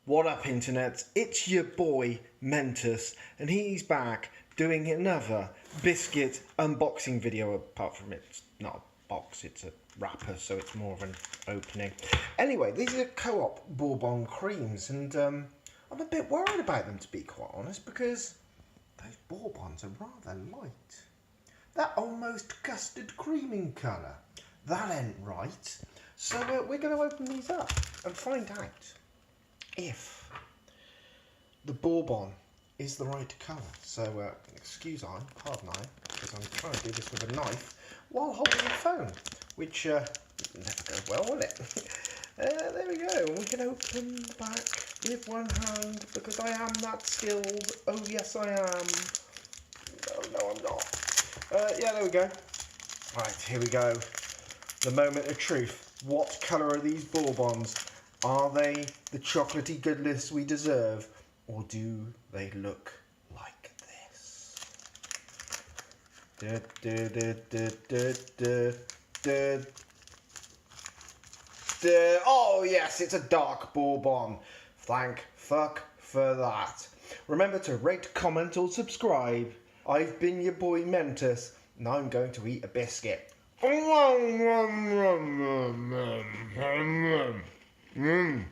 What up, internet? It's your boy Mentus, and he's back doing another biscuit unboxing video. Apart from it's not a box, it's a wrapper, so it's more of an opening. Anyway, these are Co-op Bourbon creams, and I'm a bit worried about them, to be quite honest, because those Bourbons are rather light. That almost custard creaming colour. That ain't right. So we're going to open these up and find out if the Bourbon is the right colour. So pardon I, because I'm trying to do this with a knife while holding the phone, which never goes well, will it? There we go. We can open the back with one hand because I am that skilled. Oh yes, I am. No, I'm not. Yeah, there we go. Right, here we go. The moment of truth. What colour are these Bourbons? Are they the chocolatey goodness we deserve, or do they look like this? Oh yes, it's a dark Bourbon. Thank fuck for that. Remember to rate, comment or subscribe. I've been your boy Mentus, and I'm going to eat a biscuit. Mmm.